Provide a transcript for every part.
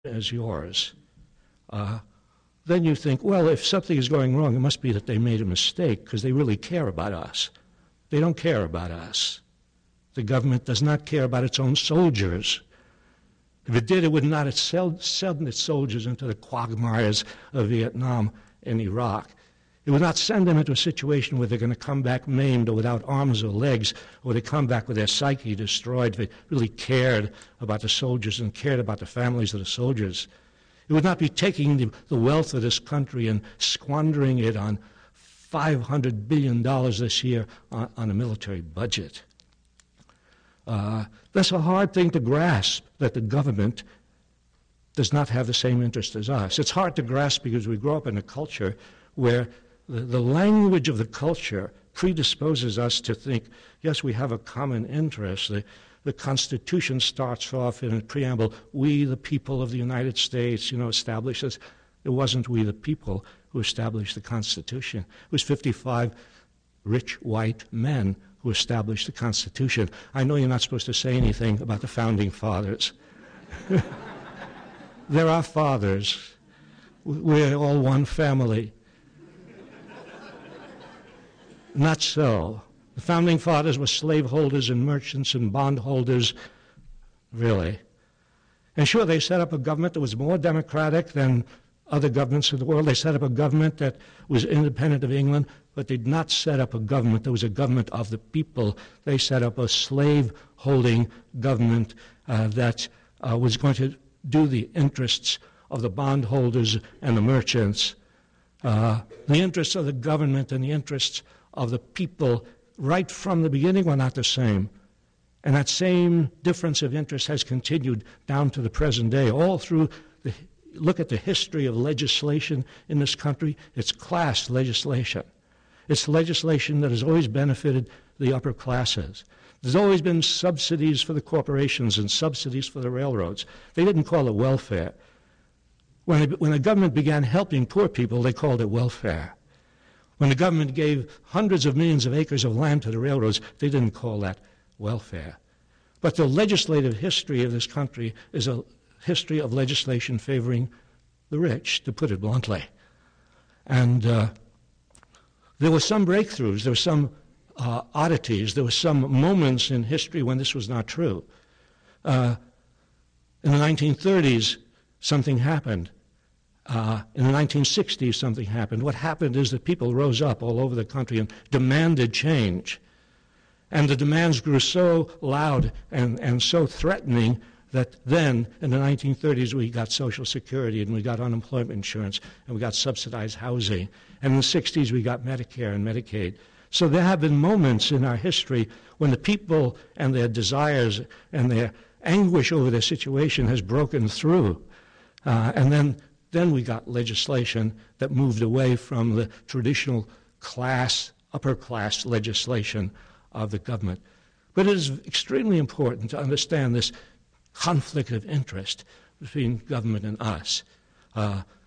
as yours, then you think, well, if something is going wrong, it must be that they made a mistake because they really care about us. They don't care about us. The government does not care about its own soldiers. If it did, it would not have sent its soldiers into the quagmires of Vietnam and Iraq. It would not send them into a situation where they're going to come back maimed or without arms or legs, or they come back with their psyche destroyed if it really cared about the soldiers and cared about the families of the soldiers. It would not be taking the wealth of this country and squandering it on $500 billion this year on a military budget. That's a hard thing to grasp, that the government does not have the same interest as us. It's hard to grasp because we grow up in a culture where the language of the culture predisposes us to think, yes, we have a common interest. The Constitution starts off in a preamble, we, the people of the United States, establishes. It wasn't we, the people, who established the Constitution. It was 55 rich white men who established the Constitution. I know you're not supposed to say anything about the Founding Fathers. They're our fathers. We're all one family. Not so. The Founding Fathers were slaveholders and merchants and bondholders, really. And sure, they set up a government that was more democratic than other governments in the world. They set up a government that was independent of England, but did not set up a government that was a government of the people. They set up a slave-holding government that was going to do the interests of the bondholders and the merchants. The interests of the government and the interests of the people right from the beginning were not the same. And that same difference of interest has continued down to the present day. All through look at the history of legislation in this country. It's class legislation. It's legislation that has always benefited the upper classes. There's always been subsidies for the corporations and subsidies for the railroads. They didn't call it welfare. When the government began helping poor people, they called it welfare. When the government gave hundreds of millions of acres of land to the railroads, they didn't call that welfare. But the legislative history of this country is a history of legislation favoring the rich, to put it bluntly. And there were some breakthroughs, there were some oddities, there were some moments in history when this was not true. In the 1930s, something happened. In the 1960s, something happened. What happened is that people rose up all over the country and demanded change. And the demands grew so loud and so threatening that then, in the 1930s, we got Social Security and we got unemployment insurance and we got subsidized housing. And in the 60s, we got Medicare and Medicaid. So there have been moments in our history when the people and their desires and their anguish over their situation has broken through. And then we got legislation that moved away from the traditional class, upper class legislation of the government. But it is extremely important to understand this conflict of interest between government and us.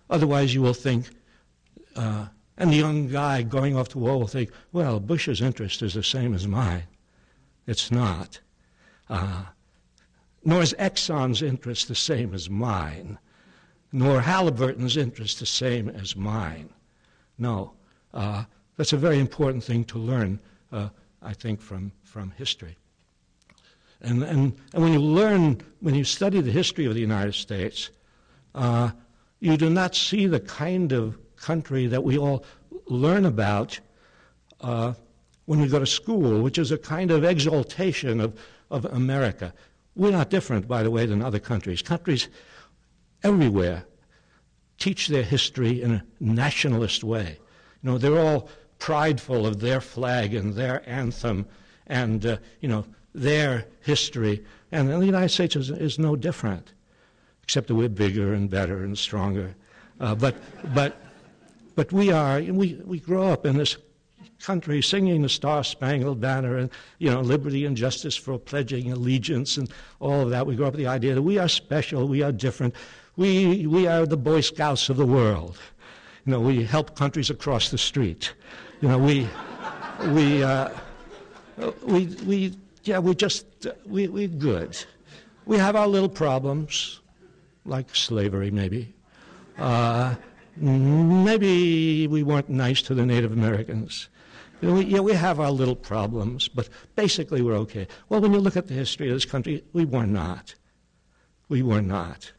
Otherwise you will think, and the young guy going off to war will think, well, Bush's interest is the same as mine. It's not. Nor is Exxon's interest the same as mine. Nor Halliburton's interest the same as mine. No. That's a very important thing to learn, I think, from history. And when you study the history of the United States, you do not see the kind of country that we all learn about when we go to school, which is a kind of exaltation of America. We're not different, by the way, than other countries. Countries everywhere teach their history in a nationalist way. They're all prideful of their flag and their anthem and, their history. And the United States is no different, except that we're bigger and better and stronger. But we grow up in this country singing the Star-Spangled Banner and, liberty and justice for pledging allegiance and all of that. We grow up with the idea that we are special, we are different. We are the Boy Scouts of the world. We help countries across the street. We're good. We have our little problems. like slavery, maybe. Maybe we weren't nice to the Native Americans. We have our little problems, but basically we're okay. Well, when you look at the history of this country, we were not. We were not.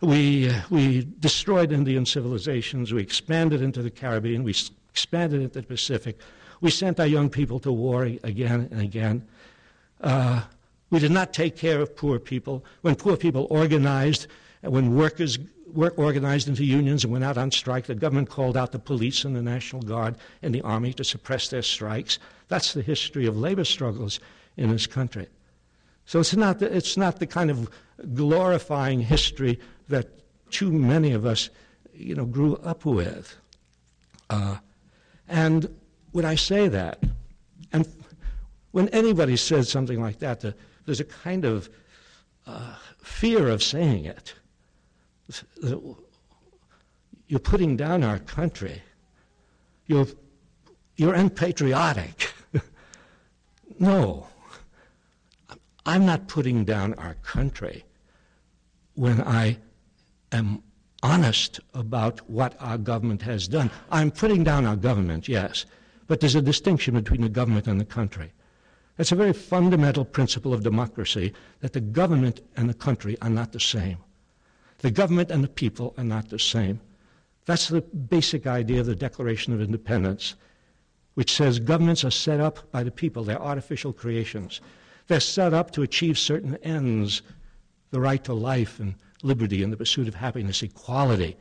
We destroyed Indian civilizations. We expanded into the Caribbean. We expanded into the Pacific. We sent our young people to war again and again. We did not take care of poor people. When poor people organized, when workers were organized into unions and went out on strike, the government called out the police and the National Guard and the Army to suppress their strikes. That's the history of labor struggles in this country. So it's not the kind of glorifying history that too many of us, grew up with. And when I say that, and when anybody says something like that, there's a kind of fear of saying it. You're putting down our country. You're unpatriotic. No, I'm not putting down our country when I am honest about what our government has done. I'm putting down our government, yes, but there's a distinction between the government and the country. It's a very fundamental principle of democracy that the government and the country are not the same. The government and the people are not the same. That's the basic idea of the Declaration of Independence, which says governments are set up by the people. They're artificial creations. They're set up to achieve certain ends, the right to life and liberty and the pursuit of happiness, equality.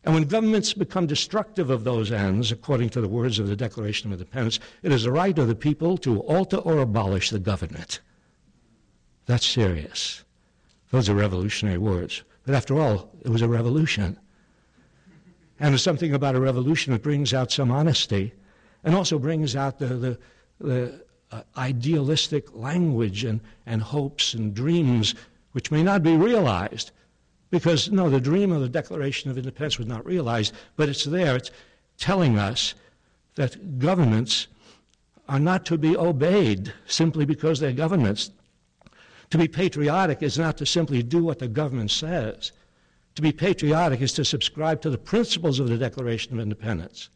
And when governments become destructive of those ends, according to the words of the Declaration of Independence, it is the right of the people to alter or abolish the government. That's serious. Those are revolutionary words. But after all, it was a revolution. And there's something about a revolution that brings out some honesty and also brings out the idealistic language and hopes and dreams which may not be realized. Because, no, the dream of the Declaration of Independence was not realized, but it's there. It's telling us that governments are not to be obeyed simply because they're governments. To be patriotic is not to simply do what the government says. To be patriotic is to subscribe to the principles of the Declaration of Independence,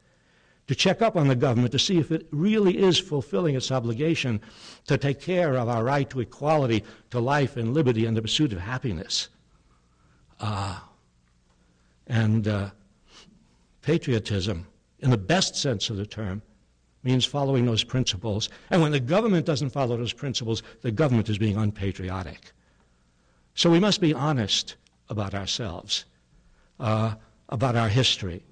to check up on the government to see if it really is fulfilling its obligation to take care of our right to equality, to life and liberty and the pursuit of happiness. Patriotism, in the best sense of the term, means following those principles. And when the government doesn't follow those principles, the government is being unpatriotic. So we must be honest about ourselves, about our history,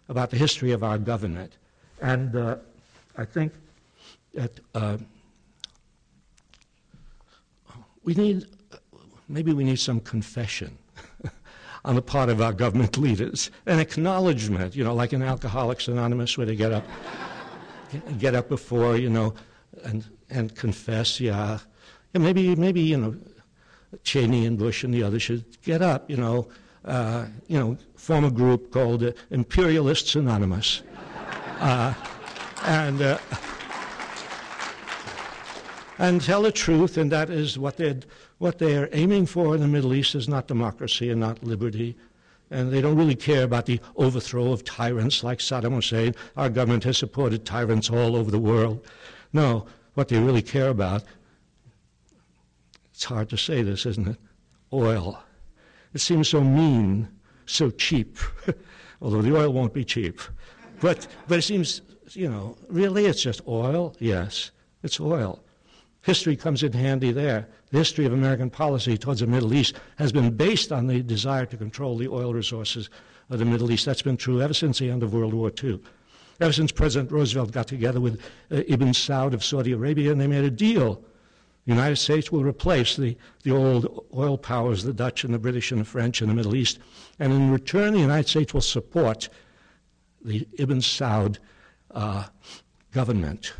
about the history of our government. And I think that maybe we need some confession on the part of our government leaders, an acknowledgement, like in Alcoholics Anonymous, where they get up before, and confess, yeah. And maybe, Cheney and Bush and the others should get up, form a group called Imperialists Anonymous. And tell the truth, and that is what they're aiming for in the Middle East is not democracy and not liberty. And they don't really care about the overthrow of tyrants like Saddam Hussein. Our government has supported tyrants all over the world. No, what they really care about, it's hard to say this, isn't it? Oil. It seems so mean, so cheap, although the oil won't be cheap. But it seems, really it's just oil? Yes, it's oil. History comes in handy there. The history of American policy towards the Middle East has been based on the desire to control the oil resources of the Middle East. That's been true ever since the end of World War II. Ever since President Roosevelt got together with Ibn Saud of Saudi Arabia, and they made a deal. The United States will replace the old oil powers, the Dutch and the British and the French in the Middle East. And in return, the United States will support the Ibn Saud government.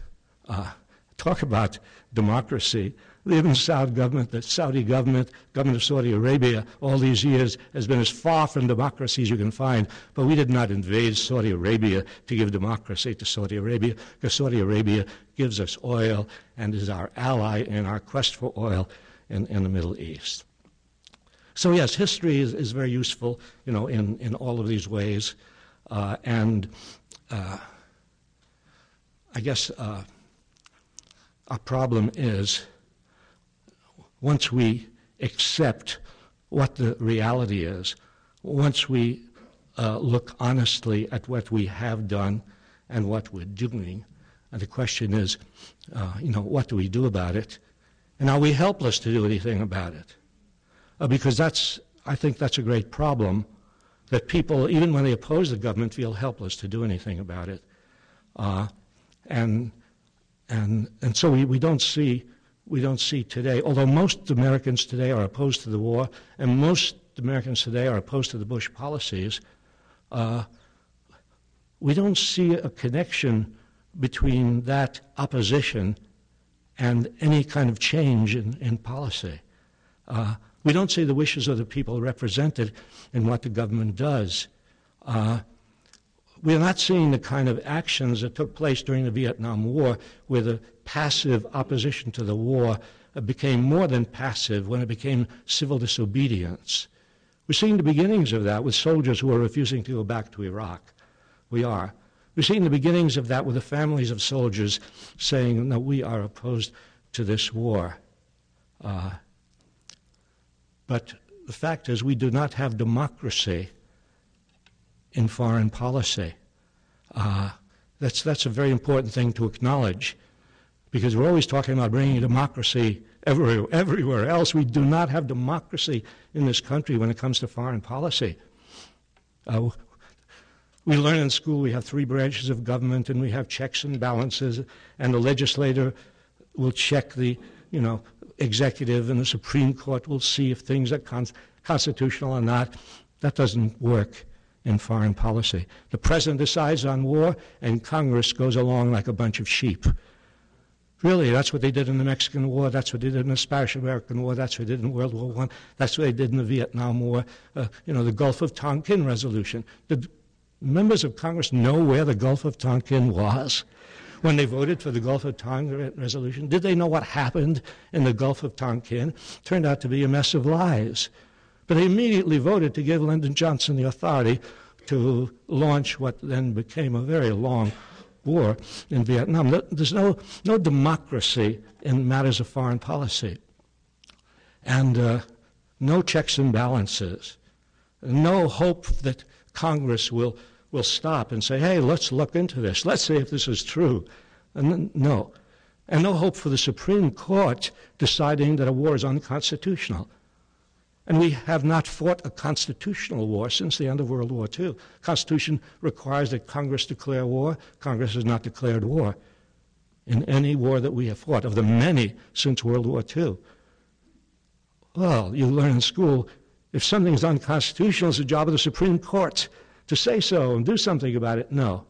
Talk about democracy. The Ibn Saud government, the Saudi government, government of Saudi Arabia, all these years has been as far from democracy as you can find. But we did not invade Saudi Arabia to give democracy to Saudi Arabia, because Saudi Arabia gives us oil and is our ally in our quest for oil in the Middle East. So yes, history is very useful, in all of these ways. And I guess our problem is once we accept what the reality is, once we look honestly at what we have done and what we're doing, and the question is, what do we do about it? And are we helpless to do anything about it? Because I think that's a great problem, that people, even when they oppose the government, feel helpless to do anything about it. And so we don't see today, although most Americans today are opposed to the war, and most Americans today are opposed to the Bush policies, we don't see a connection between that opposition and any kind of change in policy. We don't see the wishes of the people represented in what the government does. We're not seeing the kind of actions that took place during the Vietnam War, where the passive opposition to the war became more than passive when it became civil disobedience. We're seeing the beginnings of that with soldiers who are refusing to go back to Iraq. We are. We're seeing the beginnings of that with the families of soldiers saying, no, we are opposed to this war. But the fact is, we do not have democracy in foreign policy. That's a very important thing to acknowledge, because we're always talking about bringing democracy everywhere else. We do not have democracy in this country when it comes to foreign policy. We learn in school we have 3 branches of government, and we have checks and balances, and the legislator will check the, executive, and the Supreme Court will see if things are constitutional or not. That doesn't work in foreign policy. The president decides on war, and Congress goes along like a bunch of sheep. Really, that's what they did in the Mexican War. That's what they did in the Spanish-American War. That's what they did in World War I. That's what they did in the Vietnam War. The Gulf of Tonkin resolution. Did members of Congress know where the Gulf of Tonkin was when they voted for the Gulf of Tonkin resolution? Did they know what happened in the Gulf of Tonkin? Turned out to be a mess of lies. But they immediately voted to give Lyndon Johnson the authority to launch what then became a very long war in Vietnam. There's no democracy in matters of foreign policy, and no checks and balances, no hope that Congress will stop and say, hey, let's look into this. Let's see if this is true. And no hope for the Supreme Court deciding that a war is unconstitutional. And we have not fought a constitutional war since the end of World War II. Constitution requires that Congress declare war. Congress has not declared war in any war that we have fought, of the many since World War II. Well, you learn in school, if something is unconstitutional, it's the job of the Supreme Court to say so and do something about it. No.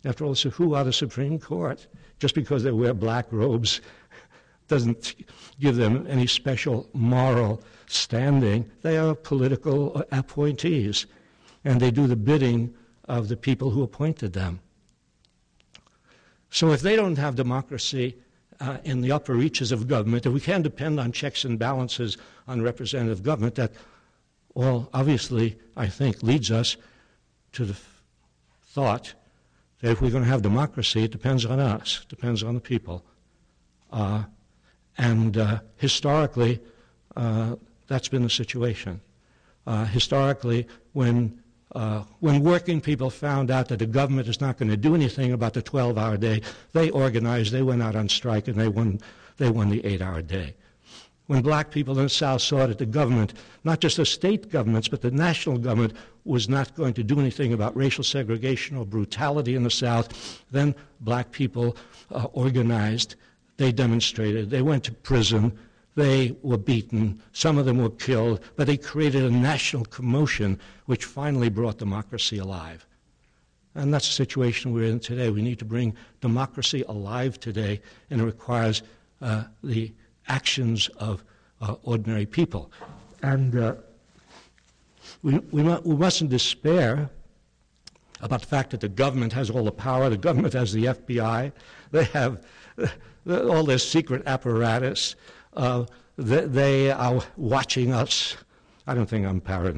After all, so who are the Supreme Court? Just because they wear black robes doesn't give them any special moral standing. They are political appointees, and they do the bidding of the people who appointed them. So if they don't have democracy in the upper reaches of government, if we can't depend on checks and balances on representative government, that all obviously, I think, leads us to the thought that if we're going to have democracy, it depends on us, it depends on the people. And historically, that's been the situation. Historically, when working people found out that the government is not going to do anything about the 12-hour day, they organized, they went out on strike, and they won the 8-hour day. When black people in the South saw that the government, not just the state governments, but the national government, was not going to do anything about racial segregation or brutality in the South, then black people organized. They demonstrated. They went to prison. They were beaten. Some of them were killed. But they created a national commotion which finally brought democracy alive. And that's the situation we're in today. We need to bring democracy alive today, and it requires the actions of ordinary people. And we mustn't despair about the fact that the government has all the power. The government has the FBI. They have all this secret apparatus. they are watching us. I don't think I'm paranoid.